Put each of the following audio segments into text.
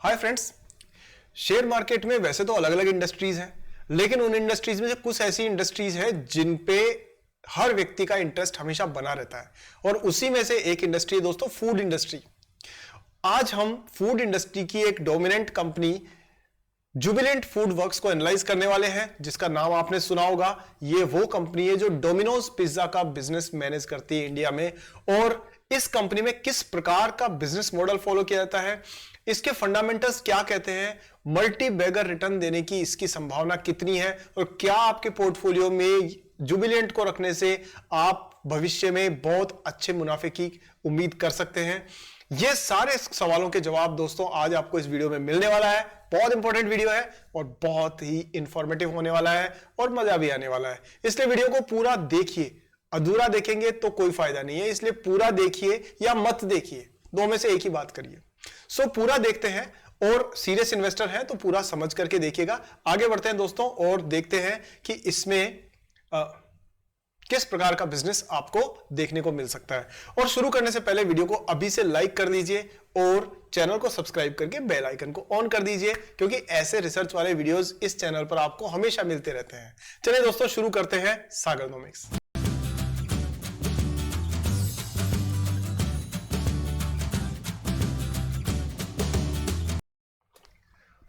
Hi friends. Share market में वैसे तो अलग अलग इंडस्ट्रीज हैं, लेकिन उन इंडस्ट्रीज में से कुछ ऐसी इंडस्ट्रीज है जिन पे हर व्यक्ति का इंटरेस्ट हमेशा बना रहता है, और उसी में से एक इंडस्ट्री है दोस्तों, फूड इंडस्ट्री। आज हम फूड इंडस्ट्री की एक dominant company Jubilant food works को एनालाइज करने वाले हैं, जिसका नाम आपने सुना होगा। ये वो कंपनी है जो डोमिनोज पिज्जा का बिजनेस मैनेज करती है इंडिया में, और इस कंपनी में किस प्रकार का बिजनेस मॉडल फॉलो किया जाता है, इसके फंडामेंटल्स क्या कहते हैं, मल्टी बैगर रिटर्न देने की इसकी संभावना कितनी है, और क्या आपके पोर्टफोलियो में जुबिलेंट को रखने से आप भविष्य में बहुत अच्छे मुनाफे की उम्मीद कर सकते हैं। ये सारे सवालों के जवाब दोस्तों आज आपको इस वीडियो में मिलने वाला है। बहुत इंपॉर्टेंट वीडियो है और बहुत ही इंफॉर्मेटिव होने वाला है और मजा भी आने वाला है, इसलिए वीडियो को पूरा देखिए। अधूरा देखेंगे तो कोई फायदा नहीं है, इसलिए पूरा देखिए या मत देखिए, दो में से एक ही बात करिए। सो पूरा देखते हैं, और सीरियस इन्वेस्टर हैं तो पूरा समझ करके देखिएगा। आगे बढ़ते हैं दोस्तों और देखते हैं कि इसमें किस प्रकार का बिजनेस आपको देखने को मिल सकता है। और शुरू करने से पहले वीडियो को अभी से लाइक कर दीजिए और चैनल को सब्सक्राइब करके बेल आइकन को ऑन कर दीजिए, क्योंकि ऐसे रिसर्च वाले वीडियोस इस चैनल पर आपको हमेशा मिलते रहते हैं। चलिए दोस्तों शुरू करते हैं सागरनोमिक्स।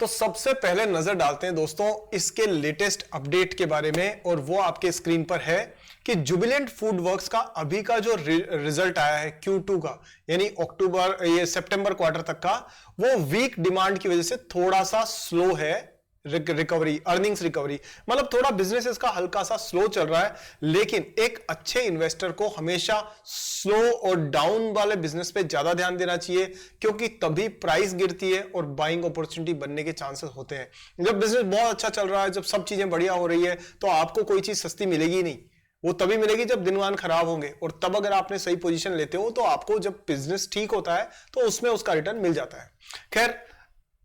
तो सबसे पहले नजर डालते हैं दोस्तों इसके लेटेस्ट अपडेट के बारे में, और वो आपके स्क्रीन पर है कि जुबिलेंट फूड वर्क्स का अभी का जो रिजल्ट आया है Q2 का, यानी सितंबर क्वार्टर तक का, वो वीक डिमांड की वजह से थोड़ा सा स्लो है रिकवरी, अर्निंग्स रिकवरी, मतलब थोड़ा बिजनेस इसका हल्का सा स्लो चल रहा है। लेकिन एक अच्छे इन्वेस्टर को हमेशा स्लो और डाउन वाले बिजनेस पे ज्यादा ध्यान देना चाहिए, क्योंकि तभी प्राइस गिरती है और बाइंग अपॉर्चुनिटी बनने के चांसेस होते हैं। जब बिजनेस बहुत अच्छा चल रहा है, जब सब चीजें बढ़िया हो रही है, तो आपको कोई चीज सस्ती मिलेगी नहीं, वो तभी मिलेगी जब दिनवान खराब होंगे, और तब अगर आपने सही पोजीशन लेते हो तो आपको जब बिजनेस ठीक होता है तो उसमें उसका रिटर्न मिल जाता है। खैर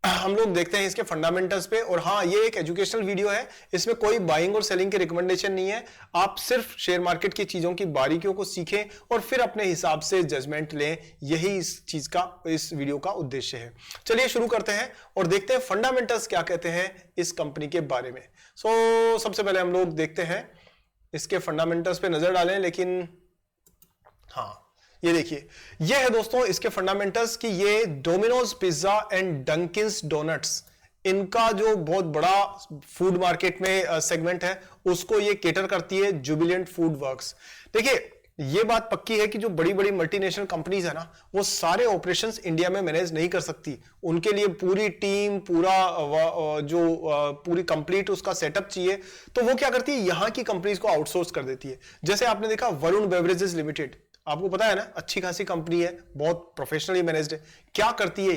हम लोग देखते हैं इसके फंडामेंटल्स पे। और हाँ, ये एक एजुकेशनल वीडियो है, इसमें कोई बाइंग और सेलिंग की रिकमेंडेशन नहीं है। आप सिर्फ शेयर मार्केट की चीजों की बारीकियों को सीखें और फिर अपने हिसाब से जजमेंट लें, यही इस चीज का, इस वीडियो का उद्देश्य है। चलिए शुरू करते हैं और देखते हैं फंडामेंटल्स क्या कहते हैं इस कंपनी के बारे में। सबसे पहले हम लोग देखते हैं इसके फंडामेंटल्स पे नजर डालें, लेकिन हाँ ये देखिए, ये है दोस्तों इसके फंडामेंटल्स कि ये डोमिनोज पिज्जा एंड डंकिंस डोनट्स, इनका जो बहुत बड़ा फूड मार्केट में सेगमेंट है, उसको ये केटर करती है जुबिलेंट फूड वर्क्स। देखिए ये बात पक्की है कि जो बड़ी बड़ी मल्टीनेशनल कंपनीज है ना, वो सारे ऑपरेशंस इंडिया में मैनेज नहीं कर सकती। उनके लिए पूरी टीम, पूरी कंप्लीट उसका सेटअप चाहिए, तो वो क्या करती है, यहां की कंपनीज को आउटसोर्स कर देती है। जैसे आपने देखा वरुण बेवरेजेस लिमिटेड, आपको पता है ना, अच्छी खासी कंपनी है, बहुत प्रोफेशनली मैनेज्ड है। क्या करती है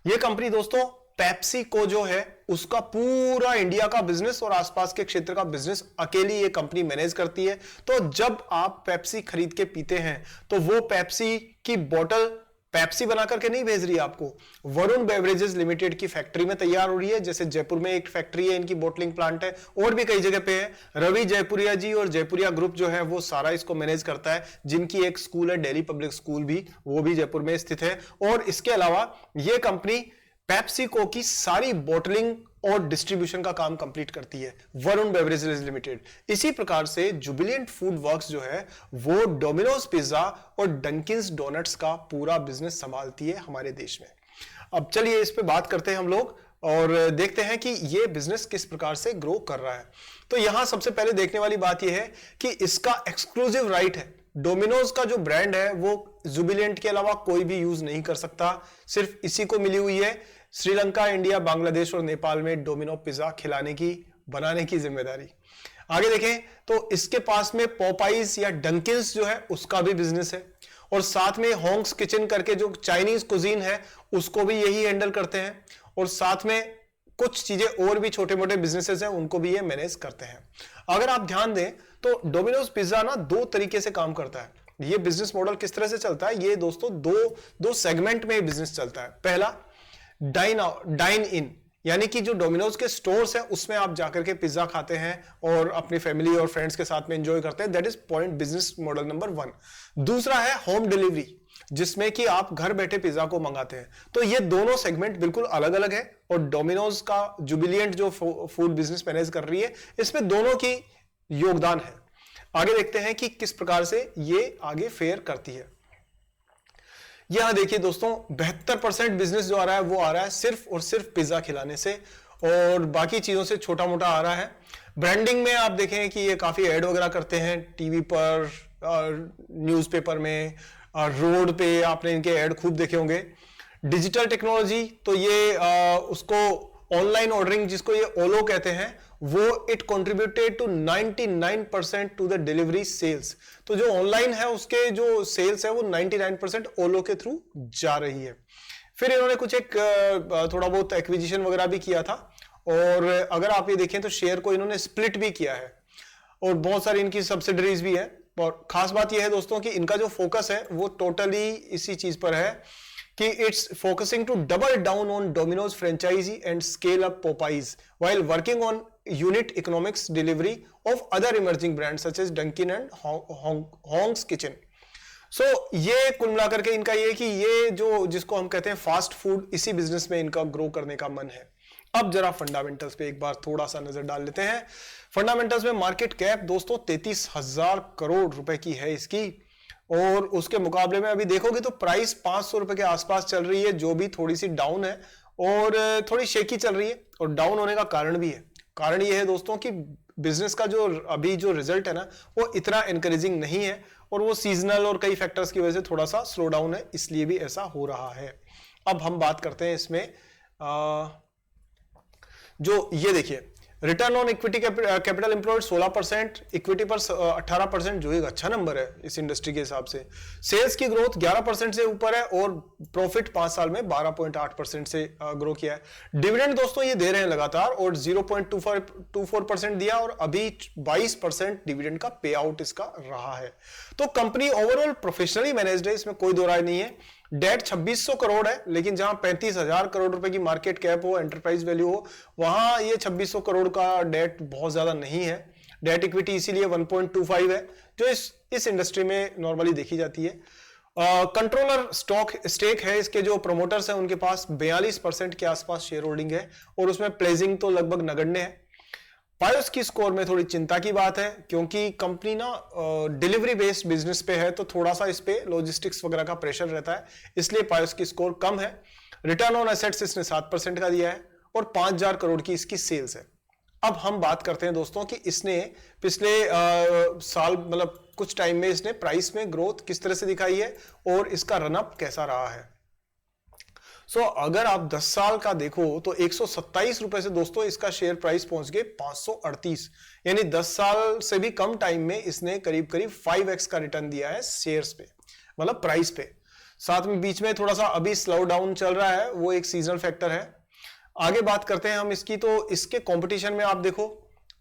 ये कंपनी दोस्तों, पेप्सी को जो है उसका पूरा इंडिया का बिजनेस और आसपास के क्षेत्र का बिजनेस अकेली ये कंपनी मैनेज करती है। तो जब आप पेप्सी खरीद के पीते हैं तो वो पेप्सी की बोतल पेप्सी बना करके नहीं भेज रही है आपको, वरुण बेवरेजेस लिमिटेड की फैक्ट्री में तैयार हो रही है। जैसे जयपुर में एक फैक्ट्री है, इनकी बोटलिंग प्लांट है, और भी कई जगह पे है। रवि जयपुरिया जी और जयपुरिया ग्रुप जो है वो सारा इसको मैनेज करता है, जिनकी एक स्कूल है दिल्ली पब्लिक स्कूल भी, वो भी जयपुर में स्थित है। और इसके अलावा ये कंपनी पेप्सिको की सारी बोटलिंग और डिस्ट्रीब्यूशन का काम कंप्लीट करती है, वरुण बेवरेजेस लिमिटेड। इसी प्रकार से जुबिलेंट फूड वर्क्स जो है वो डोमिनोज पिज्जा और डंकिंस डोनट्स का पूरा बिजनेस संभालती है हमारे देश में। अब चलिए इस पे बात करते हैं हम लोग और देखते हैं कि ये बिजनेस किस प्रकार से ग्रो कर रहा है। तो यहां सबसे पहले देखने वाली बात यह है कि इसका एक्सक्लूसिव राइट है, डोमिनोज का जो ब्रांड है वो जुबिलेंट के अलावा कोई भी यूज नहीं कर सकता, सिर्फ इसी को मिली हुई है श्रीलंका, इंडिया, बांग्लादेश और नेपाल में डोमिनो पिज्जा खिलाने की, बनाने की जिम्मेदारी। आगे देखें तो इसके पास में पॉपाइज या डंकिंस जो है उसका भी बिजनेस है, और साथ में होंग्स किचन करके जो चाइनीज कुजीन है उसको भी यही हैंडल करते हैं, और साथ में कुछ चीजें और भी छोटे मोटे बिजनेसेस हैं उनको भी ये मैनेज करते हैं। अगर आप ध्यान दें तो डोमिनोज पिज्जा ना दो तरीके से काम करता है। ये बिजनेस मॉडल किस तरह से चलता है, ये दोस्तों दो सेगमेंट में बिजनेस चलता है। पहला डाइन इन, यानी कि जो डोमिनोज के स्टोर्स हैं उसमें आप जाकर के पिज्जा खाते हैं और अपनी फैमिली और फ्रेंड्स के साथ में एंजॉय करते हैं, that is point business model number 1। दूसरा है होम डिलीवरी। जिसमें कि आप घर बैठे पिज्जा को मंगाते हैं। तो ये दोनों सेगमेंट बिल्कुल अलग अलग है और डोमिनोज का जुबिलियंट जो फूड बिजनेस मैनेज कर रही है, इसमें दोनों की योगदान है। आगे देखते हैं कि किस प्रकार से ये आगे फेयर करती है। यहां देखिए दोस्तों, 72% बिजनेस जो आ रहा है वो आ रहा है सिर्फ और सिर्फ पिज्जा खिलाने से, और बाकी चीजों से छोटा मोटा आ रहा है। ब्रांडिंग में आप देखें कि ये काफी ऐड वगैरह करते हैं टीवी पर, न्यूज़पेपर में, रोड पे आपने इनके ऐड खूब देखे होंगे। डिजिटल टेक्नोलॉजी, तो ये उसको ऑनलाइन ऑर्डरिंग जिसको ये ओलो कहते हैं, वो it contributed to 99% to the delivery sales. तो जो ऑनलाइन है उसके जो सेल्स है वो 99% ओलो के थ्रू जा रही है। फिर इन्होंने कुछ एक थोड़ा बहुत एक्विजिशन वगैरह भी किया था, और अगर आप ये देखें तो शेयर को इन्होंने स्प्लिट भी किया है, और बहुत सारी इनकी सब्सिडरीज भी है। और खास बात यह है दोस्तों कि इनका जो फोकस है वो टोटली इसी चीज पर है कि it's focusing to double down on Domino's franchisee and scale up Popeyes while working on unit economics delivery of other emerging brand such as Dunkin and Hong's Kitchen. So ये कुल मिलाकर के इनका ये कि ये जो जिसको हम कहते हैं फास्ट फूड, इसी बिजनेस में इनका ग्रो करने का मन है। अब जरा फंडामेंटल्स पे एक बार थोड़ा सा नजर डाल लेते हैं। फंडामेंटल्स में मार्केट कैप दोस्तों 33,000 करोड़ रुपए की है इसकी, और उसके मुकाबले में अभी देखोगे तो प्राइस 500 रुपए के आसपास चल रही है, जो भी थोड़ी सी डाउन है और थोड़ी शेकी चल रही है। और डाउन होने का कारण भी है, कारण यह है दोस्तों कि बिजनेस का जो अभी जो रिजल्ट है ना वो इतना एनकरेजिंग नहीं है, और वो सीजनल और कई फैक्टर्स की वजह से थोड़ा सा स्लो डाउन है, इसलिए भी ऐसा हो रहा है। अब हम बात करते हैं इसमें जो ये देखिए return on equity capital employed 16%, equity पर 18%, जो एक अच्छा नंबर है इस इंडस्ट्री के हिसाब से। सेल्स की ग्रोथ 11% से ऊपर है, और प्रॉफिट 5 साल में 12.8% से ग्रो किया है। डिविडेंड दोस्तों ये दे रहे हैं लगातार, और 0.24% दिया, और अभी 22% डिविडेंड का पे आउट इसका रहा है। तो कंपनी ओवरऑल प्रोफेशनली मैनेज्ड है, इसमें कोई दो राय नहीं है। डेट 2600 करोड़ है, लेकिन जहां 35,000 करोड़ रुपए की मार्केट कैप हो, एंटरप्राइज वैल्यू हो, वहां ये 2600 करोड़ का डेट बहुत ज्यादा नहीं है। डेट इक्विटी इसीलिए 1.25 है, जो इस इंडस्ट्री में नॉर्मली देखी जाती है। कंट्रोलर स्टेक है, इसके जो प्रोमोटर्स हैं उनके पास 42% के आसपास शेयर होल्डिंग है, और उसमें प्लेजिंग तो लगभग नगण्य है। पायोस की स्कोर में थोड़ी चिंता की बात है, क्योंकि कंपनी ना डिलीवरी बेस्ड बिजनेस पे है, तो थोड़ा सा इस पे लॉजिस्टिक्स वगैरह का प्रेशर रहता है, इसलिए पायोस की स्कोर कम है। रिटर्न ऑन एसेट्स इसने 7% का दिया है, और 5,000 करोड़ की इसकी सेल्स है। अब हम बात करते हैं दोस्तों कि इसने पिछले साल मतलब कुछ टाइम में इसने प्राइस में ग्रोथ किस तरह से दिखाई है, और इसका रनअप कैसा रहा है। अगर आप 10 साल का देखो तो 127 रुपए से दोस्तों इसका शेयर प्राइस पहुंच गए 538, यानी 10 साल से भी कम टाइम में इसने करीब करीब 5x का रिटर्न दिया है शेयर्स पे, मतलब प्राइस पे। साथ में बीच में थोड़ा सा अभी स्लो डाउन चल रहा है, वो एक सीजनल फैक्टर है। आगे बात करते हैं हम इसकी, तो इसके कंपटीशन में आप देखो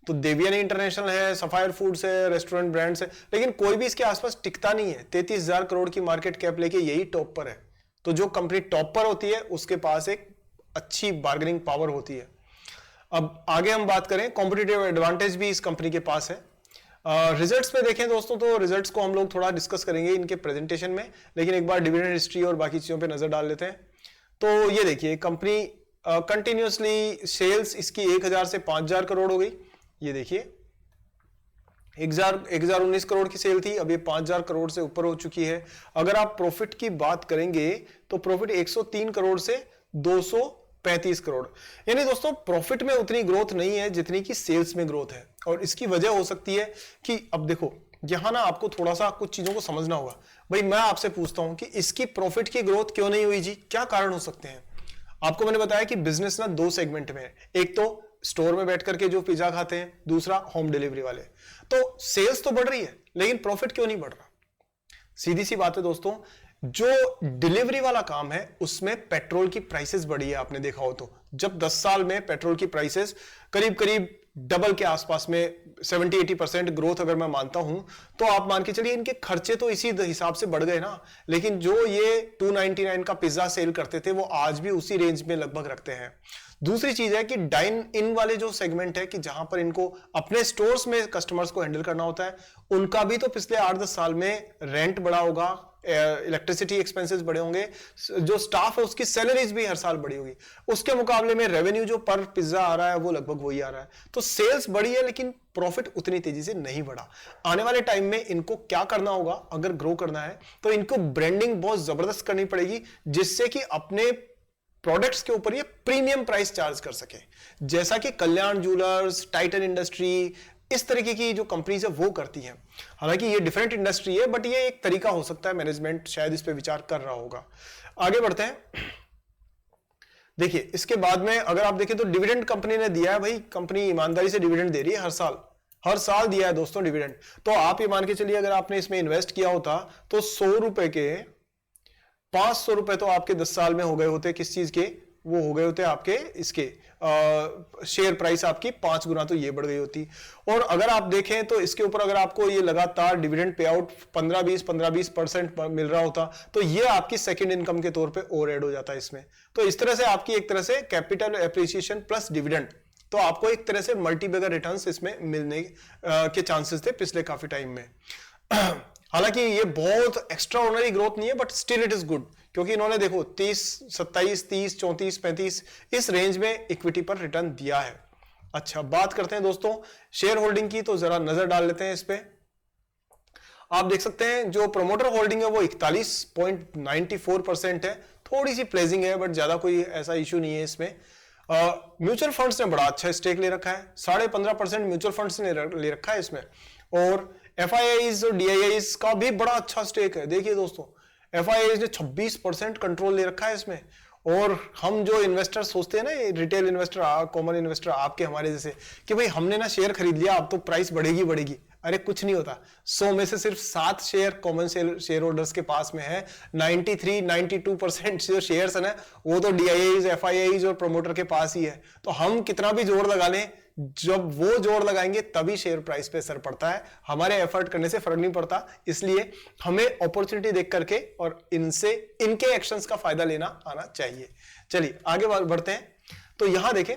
तो देवियानी इंटरनेशनल है, सफायर फूड्स है, रेस्टोरेंट ब्रांड्स है, लेकिन कोई भी इसके आसपास टिकता नहीं है। 33,000 करोड़ की मार्केट कैप लेके यही टॉप पर है। तो जो कंपनी टॉप पर होती है उसके पास एक अच्छी बार्गेनिंग पावर होती है। अब आगे हम बात करें, कॉम्पिटिटिव एडवांटेज भी इस कंपनी के पास है। रिजल्ट्स में देखें दोस्तों तो रिजल्ट्स को हम लोग थोड़ा डिस्कस करेंगे इनके प्रेजेंटेशन में, लेकिन एक बार डिविडेंड हिस्ट्री और बाकी चीजों पे नजर डाल लेते हैं। तो ये देखिए कंपनी कंटिन्यूसली सेल्स इसकी 1,000 से 5,000 करोड़ हो गई। ये देखिए 1,019 करोड़ की सेल थी, अब ये 5,000 करोड़ से ऊपर हो चुकी है। अगर आप प्रॉफिट की बात करेंगे तो प्रॉफिट 103 करोड़ से 235 करोड़, यानी दोस्तों प्रॉफिट में उतनी ग्रोथ नहीं है जितनी की सेल्स में ग्रोथ है। और इसकी वजह हो सकती है कि अब देखो यहां ना आपको थोड़ा सा कुछ चीजों को समझना होगा। भाई मैं आपसे पूछता हूं कि इसकी प्रॉफिट की ग्रोथ क्यों नहीं हुई जी, क्या कारण हो सकते हैं। आपको मैंने बताया कि बिजनेस ना 2 सेगमेंट में है, एक तो स्टोर में बैठ करके जो पिज्जा खाते हैं, दूसरा होम डिलीवरी वाले। तो सेल्स तो बढ़ रही है लेकिन प्रॉफिट क्यों नहीं बढ़ रहा। सीधी सी बात है दोस्तों, जो डिलीवरी वाला काम है उसमें पेट्रोल की प्राइसेस बढ़ी है। आपने देखा हो तो जब 10 साल में पेट्रोल की प्राइसेस करीब करीब डबल के आसपास में 70-80% ग्रोथ अगर मैं मानता हूं, तो आप मान के चलिए इनके खर्चे तो इसी हिसाब से बढ़ गए ना। लेकिन जो ये 299 का पिज्जा सेल करते थे वो आज भी उसी रेंज में लगभग रखते हैं। दूसरी चीज है कि डाइन इन वाले जो सेगमेंट है कि जहां पर इनको अपने स्टोर्स में कस्टमर्स को हैंडल करना होता है, उनका भी तो पिछले 8-10 साल में रेंट बढ़ा होगा, इलेक्ट्रिसिटी एक्सपेंसेस बढ़े होंगे, जो स्टाफ है उसकी सैलरीज भी हर साल बढ़ी होगी, उसके मुकाबले में रेवेन्यू जो पर पिज्जा आ रहा है वो लगभग वही आ रहा है। तो सेल्स बढ़ी है लेकिन प्रॉफिट उतनी तेजी से नहीं बढ़ा। आने वाले टाइम में इनको क्या करना होगा, अगर ग्रो करना है तो इनको ब्रांडिंग बहुत जबरदस्त करनी पड़ेगी, जिससे कि अपने प्रोडक्ट्स के ऊपर ये प्रीमियम प्राइस चार्ज कर सके, जैसा कि कल्याण ज्वेलर्स, टाइटन इंडस्ट्री, इस तरीके की जो कंपनीज है वो करती हैं। हालांकि ये डिफरेंट इंडस्ट्री है, बट ये एक तरीका हो सकता है, मैनेजमेंट शायद इस पे विचार कर रहा होगा। आगे बढ़ते हैं। देखिए इसके बाद में अगर आप देखें तो डिविडेंड कंपनी ने दिया है, भाई कंपनी ईमानदारी से डिविडेंड दे रही है, हर साल दिया है दोस्तों डिविडेंड। तो आप ये मान के चलिए अगर आपने इसमें इन्वेस्ट किया होता तो 100 रुपए के 500 रुपए तो आपके 10 साल में हो गए होते, किस चीज के, वो हो गए होते आपके इसके शेयर प्राइस आपकी 5 गुना तो ये बढ़ गई होती। और अगर आप देखें तो इसके ऊपर अगर आपको ये लगातार डिविडेंड पे आउट 15-20% मिल रहा होता तो ये आपकी सेकंड इनकम के तौर पे और ऐड हो जाता है इसमें। तो इस तरह से आपकी एक तरह से कैपिटल एप्रिसिएशन प्लस डिविडेंड, तो आपको एक तरह से मल्टी बैगर रिटर्न्स इसमें मिलने के चांसेस थे पिछले काफी टाइम में। हालांकि ये बहुत एक्स्ट्रा ऑर्डिनरी ग्रोथ नहीं है, but still it is good, क्योंकि इन्होंने देखो 30, 27, 30, 34, 35 इस रेंज में इक्विटी पर रिटर्न दिया है। अच्छा, बात करते हैं दोस्तों शेयर होल्डिंग की, तो जरा नजर डाल लेते हैं इस पे। आप देख सकते हैं जो प्रोमोटर होल्डिंग है वो 41.94% है, थोड़ी सी प्लेजिंग है, बट ज्यादा कोई ऐसा इश्यू नहीं है इसमें। म्यूचुअल फंड्स ने बड़ा अच्छा स्टेक ले रखा है, 15.5% म्यूचुअल फंड्स ने ले रखा है इसमें। और FIIs और DIIs का भी बड़ा अच्छा स्टेक है। देखिए दोस्तों FIIs ने 26% कंट्रोल ले रखा है इसमें। और हम जो इन्वेस्टर सोचते हैं ना, रिटेल इन्वेस्टर, कॉमन इन्वेस्टर आपके हमारे जैसे, कि भाई हमने ना शेयर खरीद लिया अब तो प्राइस बढ़ेगी, अरे कुछ नहीं होता। 100 में से सिर्फ 7 शेयर कॉमन शेयर होल्डर्स के पास में है, 93-92% जो शेयर्स है ना वो तो DIIs, FIIs और प्रमोटर के पास ही है। तो हम कितना भी जोर लगा लें, जब वो जोर लगाएंगे तभी शेयर प्राइस पे असर पड़ता है, हमारे एफर्ट करने से फर्क नहीं पड़ता। इसलिए हमें अपॉर्चुनिटी देख करके और इनके एक्शंस का फायदा लेना आना चाहिए। चलिए आगे बढ़ते हैं। तो यहां देखें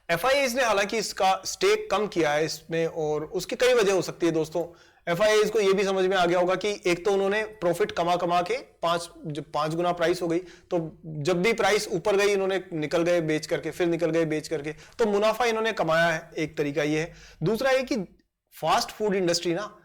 FIIs ने हालांकि इसका स्टेक कम किया है इसमें, और उसकी कई वजह हो सकती है दोस्तों। FIIs को यह भी समझ में आ गया होगा कि एक तो उन्होंने प्रॉफिट कमा के 5 गुना प्राइस हो गई, तो जब भी प्राइस ऊपर गई इन्होंने निकल गए बेच करके, फिर निकल गए बेच करके, तो मुनाफा इन्होंने कमाया है, एक तरीका ये है। दूसरा है कि फास्ट फूड इंडस्ट्री ना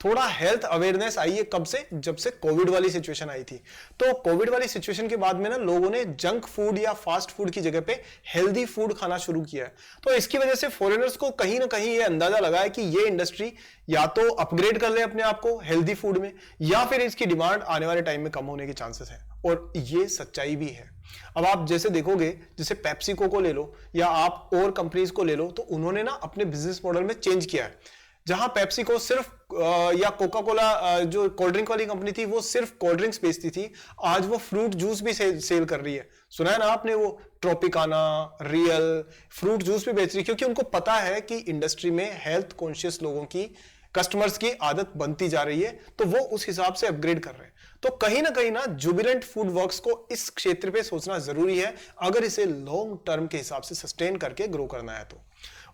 थोड़ा हेल्थ अवेयरनेस आई है, कब से, जब से कोविड वाली सिचुएशन आई थी। तो कोविड वाली सिचुएशन के बाद में ना लोगों ने जंक फूड या फास्ट फूड की जगह पे हेल्दी फूड खाना शुरू किया है। तो इसकी वजह से फॉरेनर्स को कहीं ना कहीं ये अंदाजा लगा है कि ये इंडस्ट्री या तो अपग्रेड कर ले अपने आप को हेल्दी फूड में, या फिर इसकी डिमांड आने वाले टाइम में कम होने के चांसेस है। और ये सच्चाई भी है। अब आप जैसे देखोगे, जैसे पेप्सिको को ले लो या आप और कंपनीज को ले लो, तो उन्होंने ना अपने बिजनेस मॉडल में चेंज किया है। जहां पेप्सिको सिर्फ या कोका कोला जो कोल्ड ड्रिंक वाली कंपनी थी वो सिर्फ कोल्ड ड्रिंक्स बेचती थी, आज वो फ्रूट जूस भी सेल कर रही है। सुना है ना आपने, वो ट्रोपिकाना, रियल फ्रूट जूस भी बेच रही है, क्योंकि उनको पता है कि इंडस्ट्री में हेल्थ कॉन्शियस लोगों की, कस्टमर्स की आदत बनती जा रही है, तो वो उस हिसाब से अपग्रेड कर रहे हैं। तो कहीं ना जुबिलेंट फूड वर्क्स को इस क्षेत्र पे सोचना जरूरी है, अगर इसे लॉन्ग टर्म के हिसाब से सस्टेन करके ग्रो करना है। तो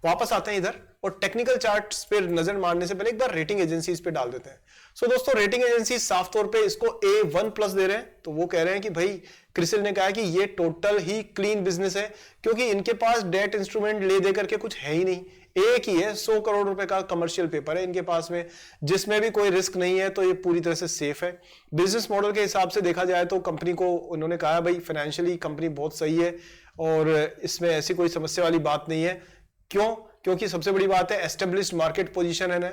वापस आते हैं इधर, और टेक्निकल चार्ट्स पे नजर मारने से पहले एक बार रेटिंग एजेंसीज पे डाल देते हैं। सो दोस्तों रेटिंग एजेंसी साफ तौर पे इसको A1+ दे रहे हैं। तो वो कह रहे हैं कि भाई क्रिसिल ने कहा है कि ये टोटल ही क्लीन बिजनेस है, क्योंकि इनके पास डेट इंस्ट्रूमेंट ले दे करके कुछ है ही नहीं। एक ही है 100 करोड़ रुपए का कमर्शियल पेपर है इनके पास में, जिसमें भी कोई रिस्क नहीं है, तो ये पूरी तरह से सेफ है। बिजनेस मॉडल के हिसाब से देखा जाए तो कंपनी को उन्होंने कहा भाई फाइनेंशियली कंपनी बहुत सही है और इसमें ऐसी कोई समस्या वाली बात नहीं है। क्यों? क्योंकि सबसे बड़ी बात है एस्टेब्लिश्ड मार्केट पोजीशन है ना,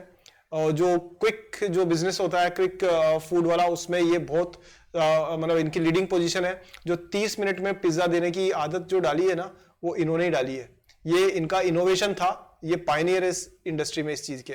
जो क्विक जो बिजनेस होता है क्विक फूड वाला, उसमें ये बहुत मतलब इनकी लीडिंग पोजीशन है। जो 30 मिनट में पिज्जा देने की आदत जो डाली है ना, वो इन्होंने ही डाली है। ये इनका इनोवेशन था, ये पायनियर है इस इंडस्ट्री में इस चीज के।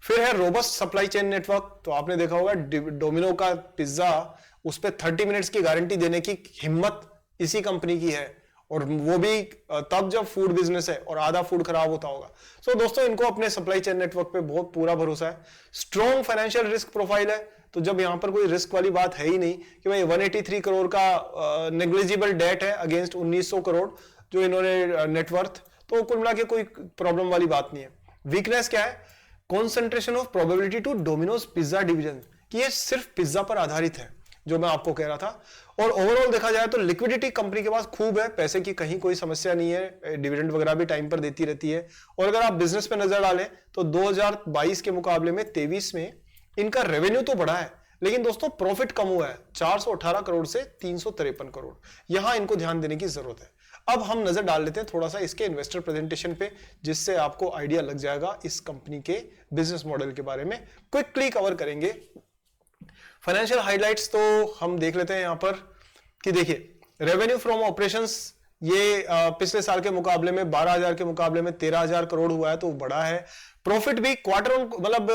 फिर है रोबस्ट सप्लाई चेन नेटवर्क। तो आपने देखा होगा डोमिनो का पिज्जा, उस पर 30 मिनट्स की गारंटी देने की हिम्मत इसी कंपनी की है, और वो भी तब जब फूड बिजनेस है और आधा फूड खराब होता होगा। सो दोस्तों इनको अपने सप्लाई चेन नेटवर्क पे बहुत पूरा भरोसा है। स्ट्रॉन्ग फाइनेंशियल रिस्क प्रोफाइल है, तो जब यहां पर कोई रिस्क वाली बात है ही नहीं कि भाई 183 करोड़ का नेग्लिजिबल डेट है अगेंस्ट 1900 करोड़ जो इन्होंने नेटवर्थ, तो कुल मिला के कोई प्रॉब्लम वाली बात नहीं है। वीकनेस क्या है? Concentration of probability to Domino's pizza division, कि ये सिर्फ पिज्जा पर आधारित है, जो मैं आपको कह रहा था। और ओवरऑल देखा जाए तो लिक्विडिटी कंपनी के पास खूब है, पैसे की कहीं कोई समस्या नहीं है, डिविडेंड वगैरह भी टाइम पर देती रहती है। और अगर आप बिजनेस पे नजर डालें तो 2022 के मुकाबले में 23 में इनका रेवेन्यू तो बढ़ा है, लेकिन दोस्तों प्रॉफिट कम हुआ है, 418 करोड़ से 353 करोड़। यहां इनको ध्यान देने की जरूरत है। अब हम नजर डाल लेते हैं थोड़ा सा इसके इन्वेस्टर प्रेजेंटेशन पे, जिससे आपको आइडिया लग जाएगा इस कंपनी के बिजनेस मॉडल के बारे में। क्विकली कवर करेंगे फाइनेंशियल हाइलाइट्स। तो हम देख लेते हैं यहां पर कि देखिए रेवेन्यू फ्रॉम ऑपरेशंस ये पिछले साल के मुकाबले में 12,000 के मुकाबले में 13,000 करोड़ हुआ है, तो बड़ा है। प्रॉफिट भी क्वार्टर मतलब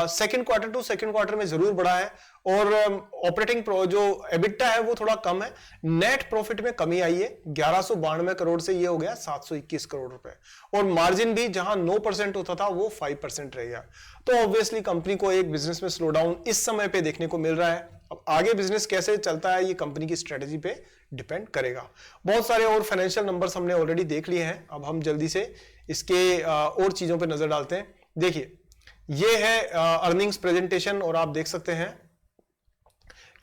second quarter to second quarter में जरूर बढ़ा है। और ऑपरेटिंग जो एबिटा है वो थोड़ा कम है। नेट प्रॉफिट में कमी आई है, 1192 करोड़ से ये हो गया 721 करोड़ रुपए। और मार्जिन भी जहां 9% होता था वो 5% रह गया। तो ऑब्वियसली कंपनी को एक बिजनेस में स्लो डाउन इस समय पे देखने को मिल रहा है। अब आगे बिजनेस कैसे चलता है ये कंपनी की स्ट्रेटेजी पे डिपेंड करेगा। बहुत सारे और फाइनेंशियल नंबर्स हमने ऑलरेडी देख लिए हैं, अब हम जल्दी से इसके और चीजों पे नजर डालते हैं। देखिए ये है अर्निंग्स प्रेजेंटेशन, और आप देख सकते हैं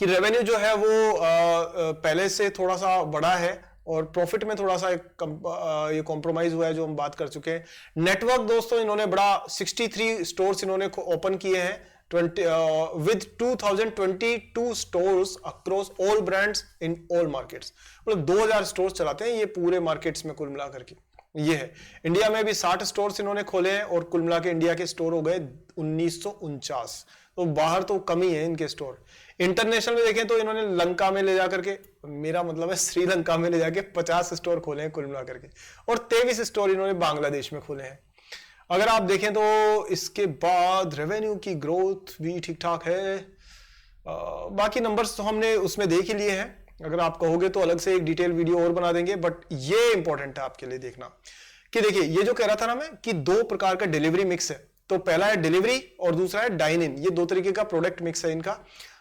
कि रेवेन्यू जो है वो पहले से थोड़ा सा बड़ा है, और प्रॉफिट में थोड़ा सा ये कॉम्प्रोमाइज हुआ है, जो हम बात कर चुके हैं। नेटवर्क दोस्तों इन्होंने बड़ा 63 स्टोर्स इन्होंने ओपन किए हैं with 2022 stores across all brands in all markets. मतलब 2000 स्टोर्स चलाते हैं ये पूरे मार्केट्स में कुल मिलाकर के। ये है इंडिया में भी 60 स्टोर्स इन्होंने खोले हैं, और कुल मिला के इंडिया के स्टोर हो गए 1949। तो बाहर तो कमी है इनके स्टोर। इंटरनेशनल में देखें तो इन्होंने लंका में ले जाकर के, मेरा मतलब है श्रीलंका में ले जाके 50 स्टोर खोले हैं कुल मिलाकर के, और 23 स्टोर इन्होंने बांग्लादेश में खोले हैं। अगर आप देखें तो इसके बाद रेवेन्यू की ग्रोथ भी ठीक ठाक है। बाकी नंबर्स तो हमने उसमें देख ही लिए हैं। अगर आप कहोगे तो अलग से एक डिटेल वीडियो और बना देंगे, बट ये इंपॉर्टेंट है आपके लिए देखना कि देखिए ये जो कह रहा था ना मैं कि 2 प्रकार का डिलीवरी मिक्स है। तो पहला है डिलीवरी और दूसरा है डाइन इन। ये 2 तरीके का प्रोडक्ट मिक्स है इनका।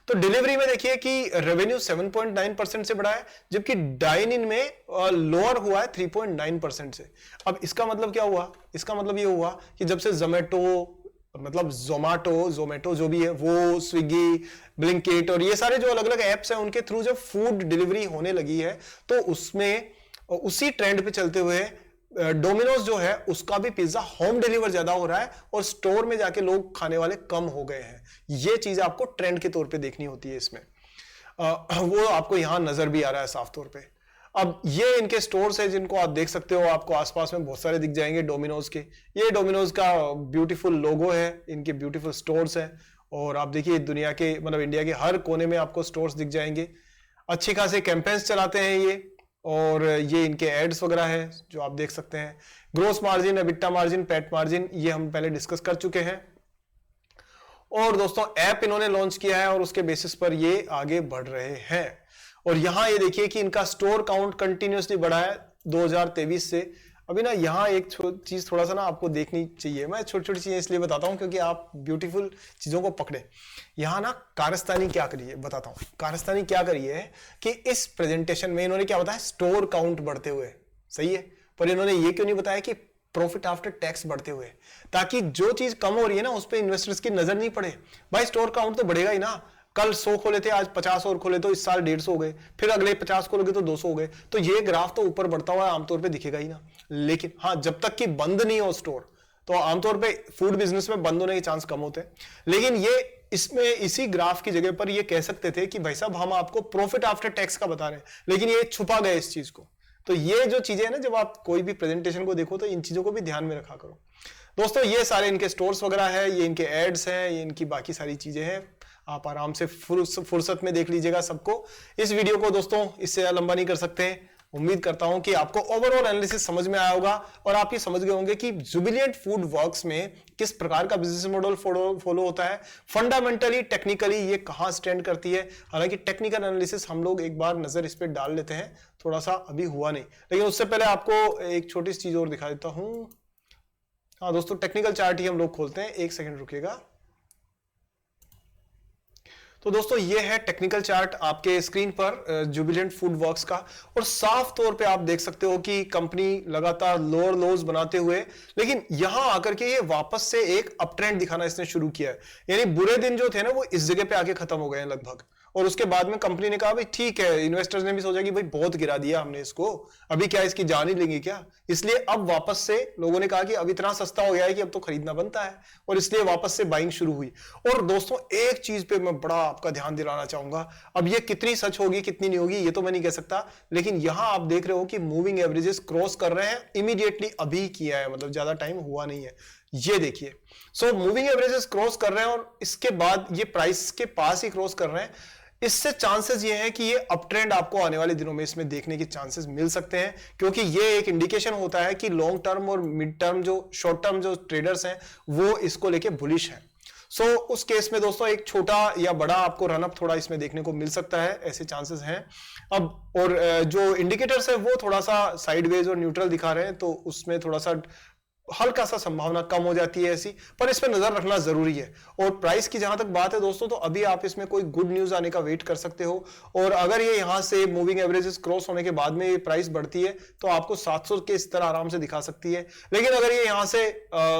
तो डिलीवरी में देखिए कि रेवेन्यू 7.9% से बढ़ा है, जबकि डाइन इन में लोअर हुआ है 3.9% से। अब इसका मतलब क्या हुआ? इसका मतलब ये हुआ कि जब से जोमैटो जो भी है वो, स्विगी, ब्लिंकिट और ये सारे जो अलग अलग एप्स हैं उनके थ्रू जब फूड डिलीवरी होने लगी है, तो उसमें उसी ट्रेंड पे चलते हुए डोमिनोज जो है उसका भी पिज्जा होम डिलीवर ज्यादा हो रहा है, और स्टोर में जाके लोग खाने वाले कम हो गए हैं। ये चीज आपको ट्रेंड के तौर पे देखनी होती है इसमें। वो आपको यहां नजर भी आ रहा है साफ तौर पे। अब ये इनके स्टोर्स है जिनको आप देख सकते हो, आपको आसपास में बहुत सारे दिख जाएंगे डोमिनोज के। ये डोमिनोज का ब्यूटीफुल लोगो है, इनके ब्यूटीफुल स्टोर्स है। और आप देखिए दुनिया के मतलब इंडिया के हर कोने में आपको स्टोर्स दिख जाएंगे। अच्छे खासे कैंपेन्स चलाते हैं ये, और ये इनके एड्स वगैरह है जो आप देख सकते हैं। Gross margin, EBITDA margin, PAT margin ये हम पहले डिस्कस कर चुके हैं। और दोस्तों ऐप इन्होंने लॉन्च किया है और उसके बेसिस पर ये आगे बढ़ रहे हैं। और यहां ये देखिए कि इनका स्टोर काउंट कंटिन्यूसली बढ़ा है 2023 से। अभी ना यहाँ एक चीज थोड़ा सा ना आपको देखनी चाहिए। मैं छोटी छोटी चीजें इसलिए बताता हूँ क्योंकि आप ब्यूटीफुल चीजों को पकड़े। यहाँ ना कारस्तानी क्या करी है बताता हूँ। कारस्तानी क्या करी है कि इस प्रेजेंटेशन में इन्होंने क्या बताया, स्टोर काउंट बढ़ते हुए, सही है, पर इन्होंने ये क्यों नहीं बताया कि प्रॉफिट आफ्टर टैक्स बढ़ते हुए, ताकि जो चीज कम हो रही है ना उस पर इन्वेस्टर्स की नजर नहीं पड़े। भाई स्टोर काउंट तो बढ़ेगा ही ना, कल 100 खोले थे आज 50 और खोले तो इस साल 150 हो गए, फिर अगले 50 खोलोगे तो 200 हो गए, तो ये ग्राफ तो ऊपर बढ़ता हुआ आमतौर पे दिखेगा ही ना। लेकिन हाँ, जब तक कि बंद नहीं हो स्टोर, तो आमतौर पे फूड बिजनेस में बंद होने के चांस कम होते हैं। लेकिन ये इसमें इसी ग्राफ की जगह पर ये कह सकते थे कि भाई साहब हम आपको प्रॉफिट आफ्टर टैक्स का बता रहे हैं, लेकिन ये छुपा गए इस चीज को। तो ये जो चीजें है ना, जब आप कोई भी प्रेजेंटेशन को देखो तो इन चीजों को भी ध्यान में रखा करो। दोस्तों ये सारे इनके स्टोर्स वगैरह है, ये इनके एड्स हैं, ये इनकी बाकी सारी चीजें हैं। आप आराम से फुर्सत में देख लीजिएगा सबको। इस वीडियो को दोस्तों इससे लंबा नहीं कर सकते। उम्मीद करता हूं कि आपको ओवरऑल एनालिसिस समझ में आया होगा और आप ये समझ गए होंगे कि जुबिलिएंट फूड वर्क्स में किस प्रकार का बिजनेस मॉडल फॉलो होता है, फंडामेंटली टेक्निकली ये कहां स्टैंड करती है। हालांकि टेक्निकल एनालिसिस हम लोग एक बार नजर इस पे डाल लेते हैं, थोड़ा सा अभी हुआ नहीं, लेकिन उससे पहले आपको एक छोटी सी चीज और दिखा देता हूं। हाँ दोस्तों, टेक्निकल चार्ट ही हम लोग खोलते हैं, एक सेकेंड रुकिएगा। तो दोस्तों ये है टेक्निकल चार्ट आपके स्क्रीन पर जुबिलेंट फूड वर्क्स का, और साफ तौर पे आप देख सकते हो कि कंपनी लगातार लोअर लोज बनाते हुए, लेकिन यहां आकर के ये वापस से एक अप ट्रेंड दिखाना इसने शुरू किया है। यानी बुरे दिन जो थे ना वो इस जगह पे आके खत्म हो गए हैं लगभग, और उसके बाद में कंपनी ने कहा भाई ठीक है, इन्वेस्टर्स ने भी सोचा कि भाई बहुत गिरा दिया हमने इसको, अभी क्या इसकी जान ही लेंगे क्या, इसलिए अब वापस से लोगों ने कहा कि अब इतना सस्ता हो गया है कि अब तो खरीदना बनता है, और इसलिए वापस से बाइंग शुरू हुई। और दोस्तों एक चीज पे मैं बड़ा आपका ध्यान दिलाना चाहूंगा, अब ये कितनी सच होगी कितनी नहीं होगी ये तो मैं नहीं कह सकता, लेकिन यहां आप देख रहे हो कि मूविंग एवरेजेस क्रॉस कर रहे हैं, इमीडिएटली अभी किया है, मतलब ज्यादा टाइम हुआ नहीं है। ये देखिए, सो मूविंग एवरेजेस क्रॉस कर रहे हैं और इसके बाद ये प्राइस के पास ही क्रॉस कर रहे हैं। इससे चांसेस ये हैं कि ये अप ट्रेंड आपको आने वाले दिनों में इसमें देखने के चांसेस मिल सकते हैं, क्योंकि ये एक इंडिकेशन होता है कि लॉन्ग टर्म और मिड टर्म जो शॉर्ट टर्म जो ट्रेडर्स हैं वो इसको लेके बुलिश हैं। सो उस केस में दोस्तों एक छोटा या बड़ा आपको रनअप थोड़ा इसमें देखने को मिल सकता है, ऐसे चांसेस हैं। अब और जो इंडिकेटर्स है वो थोड़ा सा साइडवेज और न्यूट्रल दिखा रहे हैं, तो उसमें थोड़ा सा हल्का सा संभावना कम हो जाती है ऐसी, पर इस पर नजर रखना जरूरी है। और प्राइस की जहां तक बात है दोस्तों, तो अभी आप इसमें कोई गुड न्यूज आने का वेट कर सकते हो, और अगर ये यहां से मूविंग एवरेजेस क्रॉस होने के बाद में ये प्राइस बढ़ती है तो आपको 700 के स्तर आराम से दिखा सकती है। लेकिन अगर ये यहां से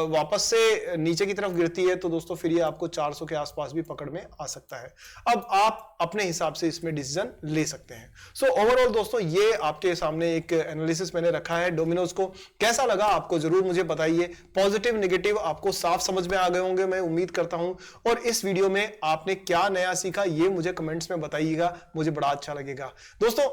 वापस से नीचे की तरफ गिरती है तो दोस्तों फिर ये आपको 400 के आसपास भी पकड़ में आ सकता है। अब आप अपने हिसाब से इसमें डिसीजन ले सकते हैं। सो ओवरऑल दोस्तों ये आपके सामने एक एनालिसिस मैंने रखा है डोमिनोज को। कैसा लगा आपको जरूर मुझे बताइए, पॉजिटिव नेगेटिव आपको साफ समझ में आ गए होंगे मैं उम्मीद करता हूं, और इस वीडियो में आपने क्या नया सीखा ये मुझे कमेंट्स में बताइएगा, मुझे बड़ा अच्छा लगेगा। दोस्तों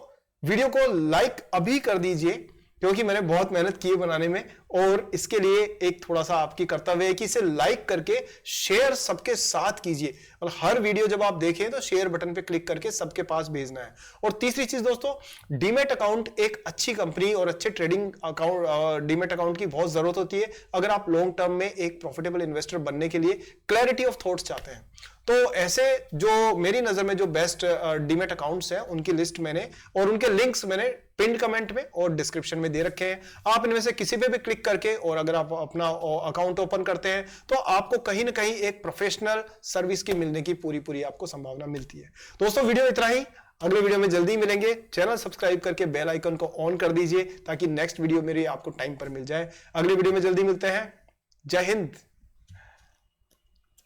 वीडियो को लाइक अभी कर दीजिए, क्योंकि मैंने बहुत मेहनत की है बनाने में, और इसके लिए एक थोड़ा सा आपकी कर्तव्य है कि इसे लाइक करके शेयर सबके साथ कीजिए, और हर वीडियो जब आप देखें तो शेयर बटन पे क्लिक करके सबके पास भेजना है। और तीसरी चीज दोस्तों, डीमैट अकाउंट एक अच्छी कंपनी और अच्छे ट्रेडिंग अकाउंट, डीमैट अकाउंट की बहुत जरूरत होती है अगर आप लॉन्ग टर्म में एक प्रॉफिटेबल इन्वेस्टर बनने के लिए क्लैरिटी ऑफ थॉट्स चाहते हैं। तो ऐसे जो मेरी नजर में जो बेस्ट डीमैट अकाउंट्स हैं उनकी लिस्ट मैंने और उनके लिंक्स मैंने पिन कमेंट में और डिस्क्रिप्शन में दे रखे हैं। आप इनमें से किसी पे भी क्लिक करके, और अगर आप अपना अकाउंट ओपन करते हैं तो आपको कहीं ना कहीं एक प्रोफेशनल सर्विस की मिलने की पूरी आपको संभावना मिलती है। दोस्तों वीडियो इतना ही, अगले वीडियो में जल्दी मिलेंगे। चैनल सब्सक्राइब करके बेल आइकन को ऑन कर दीजिए ताकि नेक्स्ट वीडियो मेरी आपको टाइम पर मिल जाए। अगले वीडियो में जल्दी मिलते हैं। जय हिंद।